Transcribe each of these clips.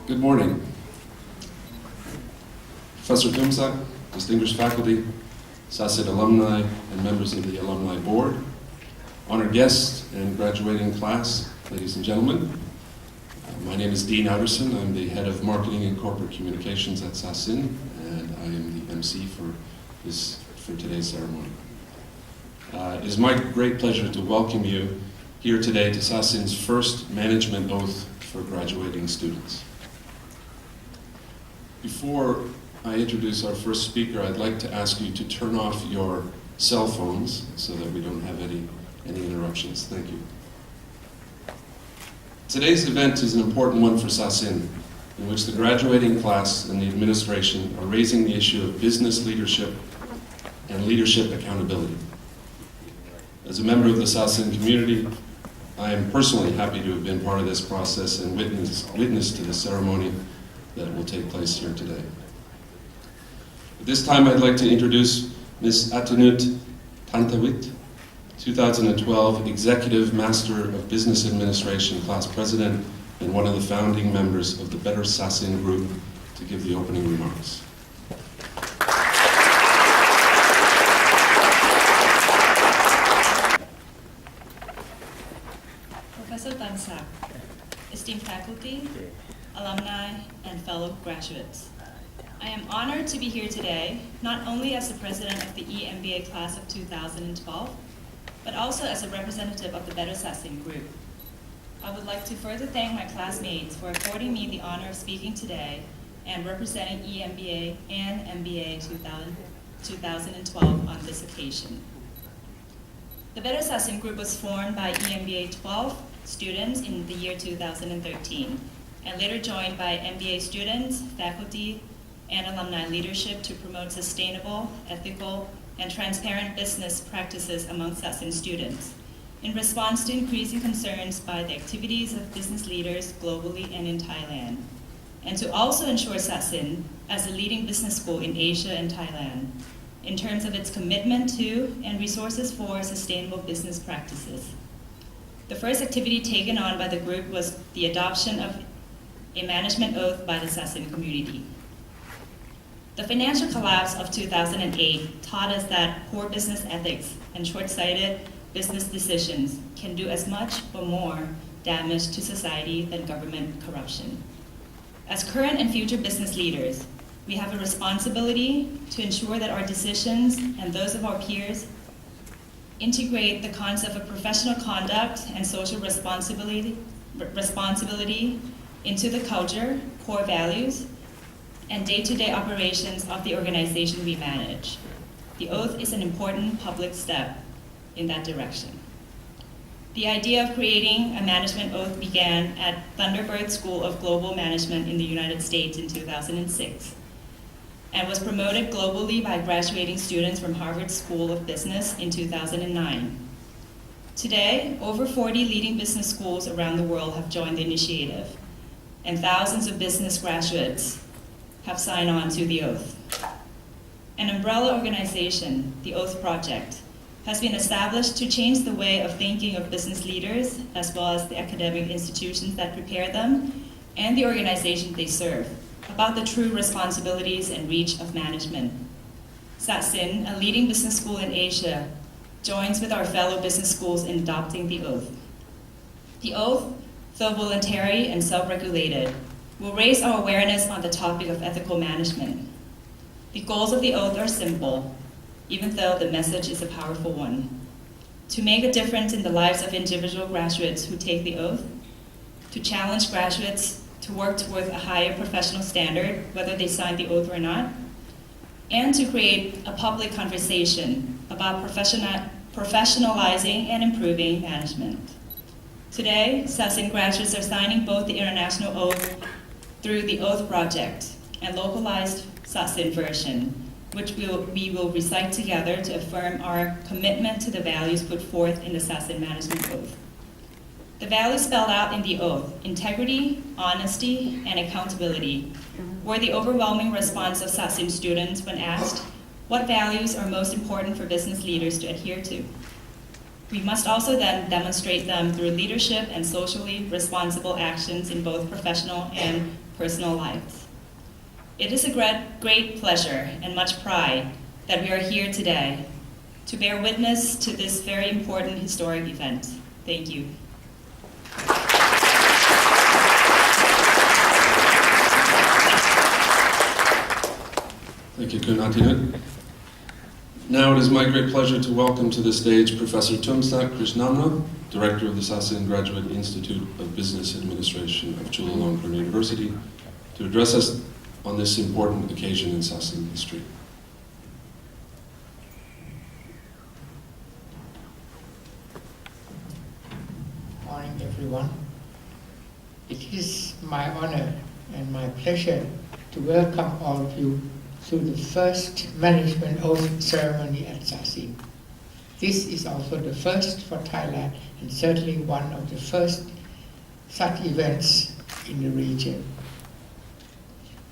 Good morning. Professor Kumsak, distinguished faculty, Sasin alumni, and members of the Alumni Board, honored guests and graduating class, ladies and gentlemen. My name is Dean Outerson. I'm the head of marketing and corporate communications at Sasin, and I am the MC for today's ceremony. It is my great pleasure to welcome you here today to Sasin's first management oath for graduating students. Before I introduce our first speaker, I'd like to ask you to turn off your cell phones so that we don't have any interruptions. Thank you. Today's event is an important one for Sasin, in which the graduating class and the administration are raising the issue of business leadership and leadership accountability. As a member of the Sasin community, I am personally happy to have been part of this process and witness to the ceremony that will take place here today. At this time, I'd like to introduce Ms. Atunut Tantawit, 2012 Executive Master of Business Administration Class President and one of the founding members of the Better Sasin Group, to give the opening remarks. Professor Tansak, esteemed faculty, alumni, and fellow graduates. I am honored to be here today, not only as the president of the EMBA class of 2012, but also as a representative of the Better Sasin Group. I would like to further thank my classmates for affording me the honor of speaking today and representing EMBA and MBA 2012 on this occasion. The Better Sasin Group was formed by EMBA 12 students in the year 2013, and later joined by MBA students, faculty, and alumni leadership to promote sustainable, ethical, and transparent business practices among Sasin students, in response to increasing concerns by the activities of business leaders globally and in Thailand, and to also ensure Sasin as a leading business school in Asia and Thailand, in terms of its commitment to and resources for sustainable business practices. The first activity taken on by the group was the adoption of a management oath by the Sasin community. The financial collapse of 2008 taught us that poor business ethics and short-sighted business decisions can do as much or more damage to society than government corruption. As current and future business leaders, we have a responsibility to ensure that our decisions and those of our peers integrate the concept of professional conduct and social responsibility into the culture, core values, and day-to-day operations of the organization we manage. The oath is an important public step in that direction. The idea of creating a management oath began at Thunderbird School of Global Management in the United States in 2006, and was promoted globally by graduating students from Harvard School of Business in 2009. Today, over 40 leading business schools around the world have joined the initiative, and thousands of business graduates have signed on to the oath. An umbrella organization, the Oath Project, has been established to change the way of thinking of business leaders, as well as the academic institutions that prepare them, and the organization they serve, about the true responsibilities and reach of management. Sasin, a leading business school in Asia, joins with our fellow business schools in adopting the oath. The oath, though voluntary and self-regulated, will raise our awareness on the topic of ethical management. The goals of the oath are simple, even though the message is a powerful one: to make a difference in the lives of individual graduates who take the oath, to challenge graduates to work toward a higher professional standard, whether they sign the oath or not, and to create a public conversation about professionalizing and improving management. Today, Sasin graduates are signing both the international oath through the Oath Project and localized Sasin version, which we will recite together to affirm our commitment to the values put forth in the Sasin Management Oath. The values spelled out in the oath, integrity, honesty, and accountability, were the overwhelming response of Sasin students when asked what values are most important for business leaders to adhere to. We must also then demonstrate them through leadership and socially responsible actions in both professional and personal lives. It is a great pleasure and much pride that we are here today to bear witness to this very important historic event. Thank you. Thank you, Kun Atinut. Now it is my great pleasure to welcome to the stage Professor Tumsak Krishnamna, Director of the Sasin Graduate Institute of Business Administration of Chulalongkorn University, to address us on this important occasion in Sasin history. Good morning, everyone. It is my honor and my pleasure to welcome all of you to the first Management Oath Ceremony at Sasin. This is also the first for Thailand and certainly one of the first such events in the region.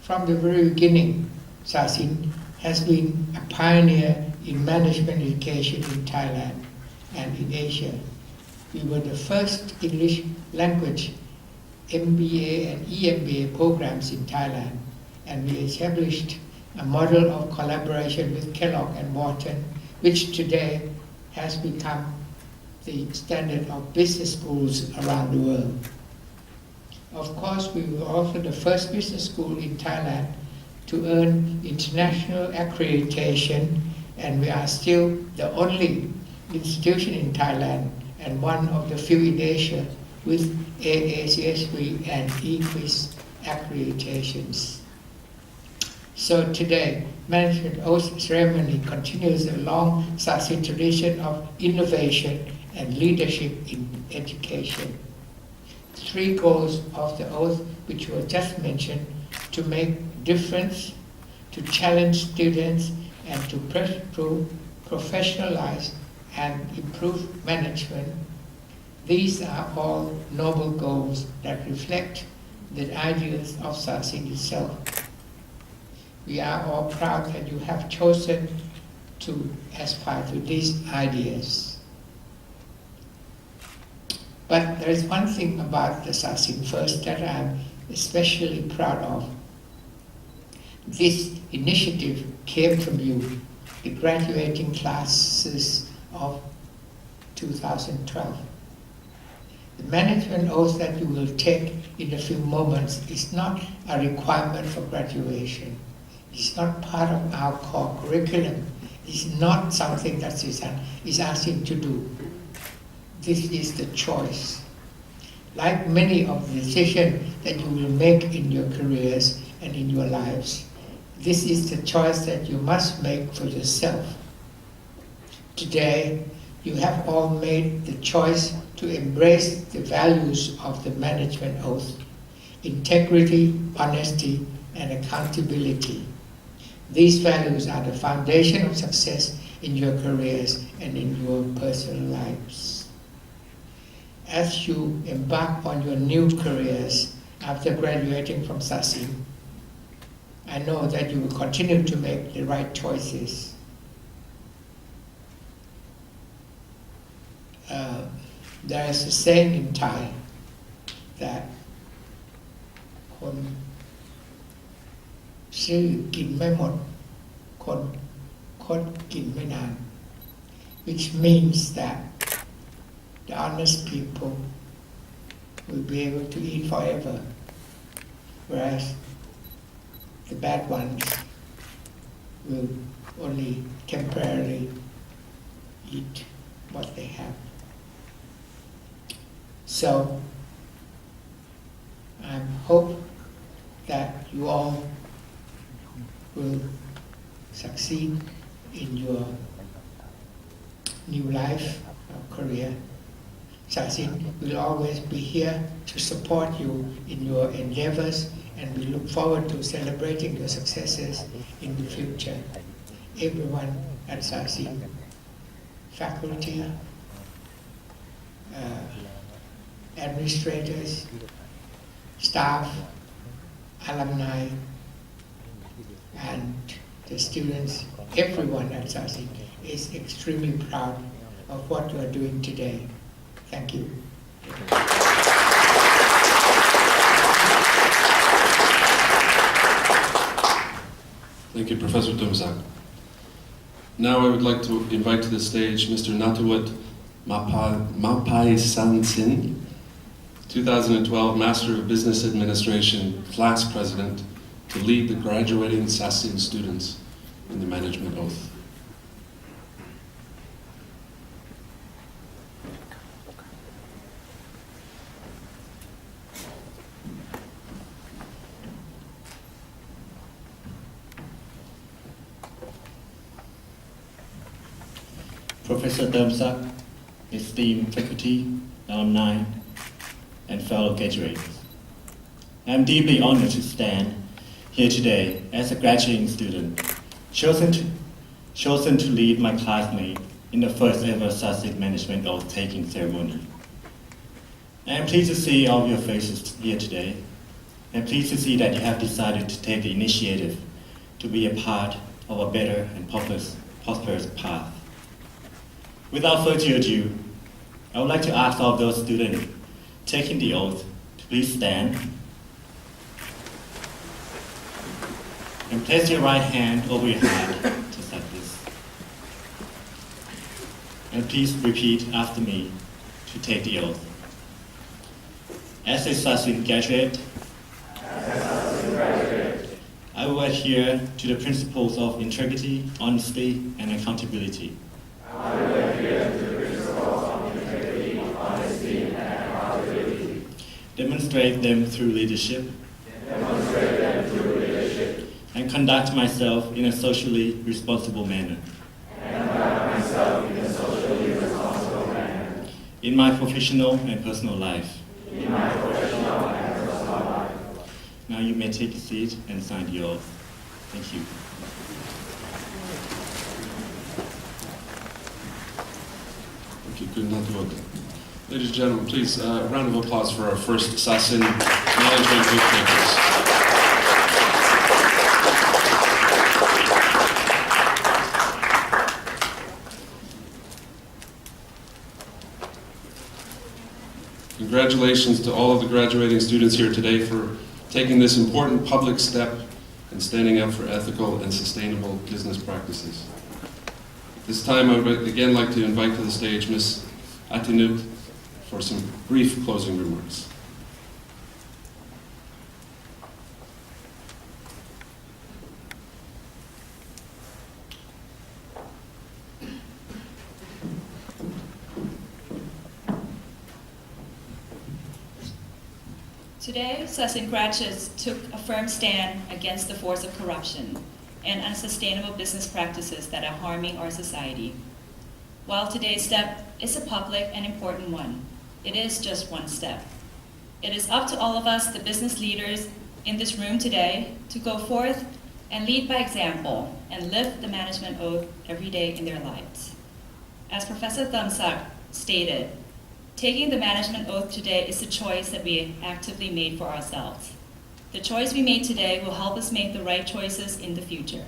From the very beginning, Sasin has been a pioneer in management education in Thailand and in Asia. We were the first English language MBA and EMBA programs in Thailand, and we established a model of collaboration with Kellogg and Wharton, which today has become the standard of business schools around the world. Of course, we were also the first business school in Thailand to earn international accreditation, and we are still the only institution in Thailand and one of the few in Asia with AACSB and EQUIS accreditations. So today, Management Oath Ceremony continues a long Sasin tradition of innovation and leadership in education. Three goals of the oath, which were just mentioned, to make difference, to challenge students, and to professionalize and improve management. These are all noble goals that reflect the ideals of Sasin itself. We are all proud that you have chosen to aspire to these ideas. But there is one thing about the Sasin First that I'm especially proud of. This initiative came from you, the graduating classes of 2012. The management oath that you will take in a few moments is not a requirement for graduation. It's not part of our core curriculum. It's not something that is asking to do. This is the choice. Like many of the decisions that you will make in your careers and in your lives, this is the choice that you must make for yourself. Today, you have all made the choice to embrace the values of the management oath: integrity, honesty, and accountability. These values are the foundation of success in your careers and in your personal lives. As you embark on your new careers after graduating from Sasin, I know that you will continue to make the right choices. There is a saying in Thai that คนซื่อกินไม่หมด คนคดกินไม่นาน which means that the honest people will be able to eat forever, whereas the bad ones will only temporarily eat what they have. So I hope that you all will succeed in your new life or career. Sasin will always be here to support you in your endeavors, and we look forward to celebrating your successes in the future. Everyone at Sasin, faculty, administrators, staff, alumni, and the students, everyone at Sasin is extremely proud of what you are doing today. Thank you. Thank you, Professor Tumsak. Now I would like to invite to the stage Mr. Natuwat Mapai Sansin, 2012 Master of Business Administration Class President, to lead the graduating Sasin students in the Management Oath. Professor Tumsak, esteemed faculty, alumni, and fellow graduates. I am deeply honored to stand here today as a graduating student, chosen to lead my classmate in the first ever Sasin Management Oath taking ceremony. I am pleased to see all of your faces here today, and pleased to see that you have decided to take the initiative to be a part of a better and prosperous path. Without further ado, I would like to ask all of those students taking the oath to please stand and place your right hand over your heart, just like this. And please repeat after me to take the oath. As a Sasin graduate, I will adhere to the principles of integrity, honesty, and accountability. Demonstrate them through leadership. And conduct myself in a socially responsible manner. In my professional and personal life. Now you may take a seat and sign the oath. Thank you. Thank you, good Natuwat. Ladies and gentlemen, please, a round of applause for our first Sasin Management Oath takers. Congratulations to all of the graduating students here today for taking this important public step and standing up for ethical and sustainable business practices. At this time, I would again like to invite to the stage Ms. Atinut for some brief closing remarks. Today, Sasin graduates took a firm stand against the force of corruption and unsustainable business practices that are harming our society. While today's step is a public and important one, it is just one step. It is up to all of us, the business leaders in this room today, to go forth and lead by example and live the management oath every day in their lives. As Professor Tumsak stated, taking the management oath today is a choice that we actively made for ourselves. The choice we made today will help us make the right choices in the future.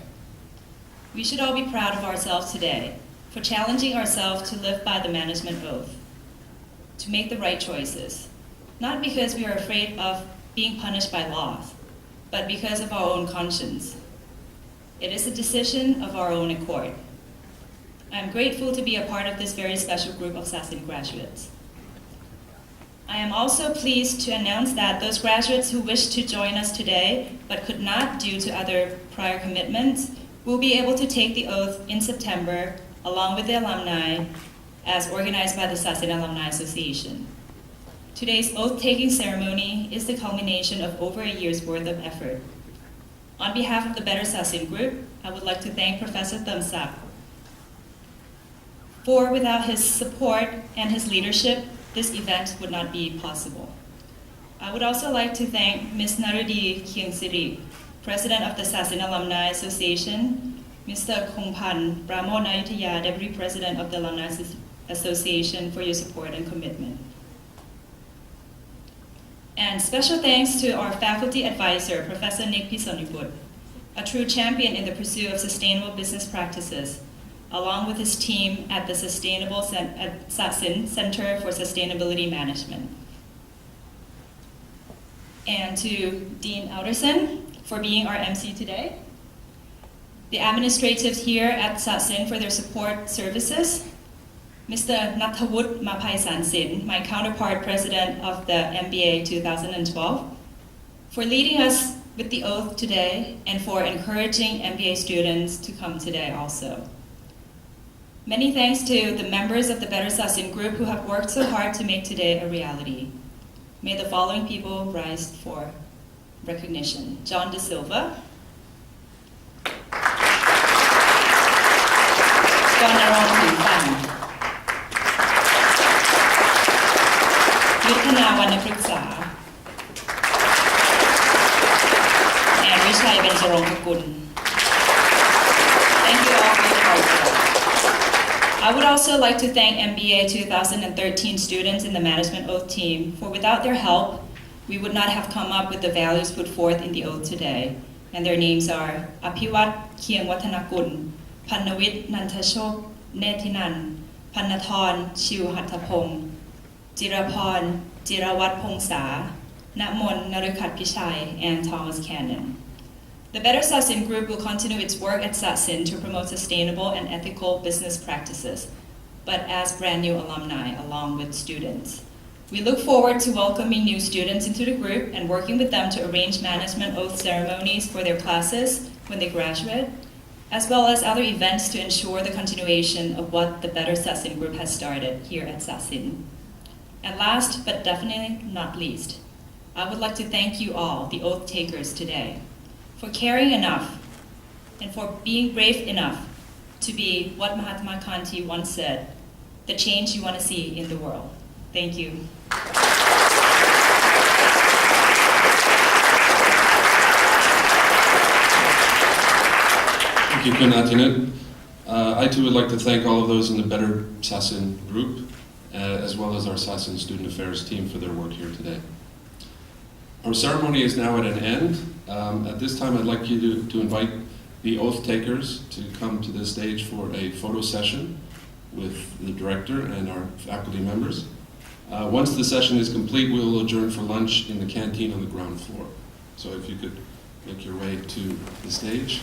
We should all be proud of ourselves today for challenging ourselves to live by the management oath, to make the right choices, not because we are afraid of being punished by laws, but because of our own conscience. It is a decision of our own accord. I am grateful to be a part of this very special group of Sasin graduates. I am also pleased to announce that those graduates who wish to join us today but could not due to other prior commitments will be able to take the oath in September along with the alumni as organized by the Sasin Alumni Association. Today's oath-taking ceremony is the culmination of over a year's worth of effort. On behalf of the Better Sasin Group, I would like to thank Professor Tumsak for without his support and his leadership, this event would not be possible. I would also like to thank Ms. Narudi Kyungsiri, President of the Sasin Alumni Association, Mr. Kongpan Brahmo Nayutaya, Deputy President of the Alumni Association, for your support and commitment. And special thanks to our faculty advisor, Professor Nick Pisonibut, a true champion in the pursuit of sustainable business practices, along with his team at the at Sasin Center for Sustainability Management. And to Dean Alderson for being our MC today. The administratives here at Sasin for their support services. Mr. Nathawut Mapai Sansin, my counterpart president of the MBA 2012, for leading us with the oath today and for encouraging MBA students to come today also. Many thanks to the members of the Better Sasin group who have worked so hard to make today a reality. May the following people rise for recognition. John De Silva, Donarong Hufan, Yuthana Wannapriksa, and Vishai Benjarongkakul. Thank you all for your hard work. I would also like to thank MBA 2013 students in the Management Oath team, for without their help, we would not have come up with the values put forth in the oath today. And their names are Apiwat Kiangwatanakul, Pannawit Nantashok Netinan, Pannathon Chiu Hattapong, Jirapon Jirawat Pongsa, Natmon Narukat Pishai, and Thomas Cannon. The Better Sasin group will continue its work at Sasin to promote sustainable and ethical business practices, but as brand new alumni along with students. We look forward to welcoming new students into the group and working with them to arrange management oath ceremonies for their classes when they graduate, as well as other events to ensure the continuation of what the Better Sasin group has started here at Sasin. And last, but definitely not least, I would like to thank you all, the oath takers today, for caring enough and for being brave enough to be what Mahatma Gandhi once said, the change you want to see in the world. Thank you. Thank you, Kunatinen. I too would like to thank all of those in the Better Sasin group, as well as our Sasin Student Affairs team for their work here today. Our ceremony is now at an end. At this time, I'd like you to invite the oath takers to come to the stage for a photo session with the director and our faculty members. Once the session is complete, we will adjourn for lunch in the canteen on the ground floor. So if you could make your way to the stage.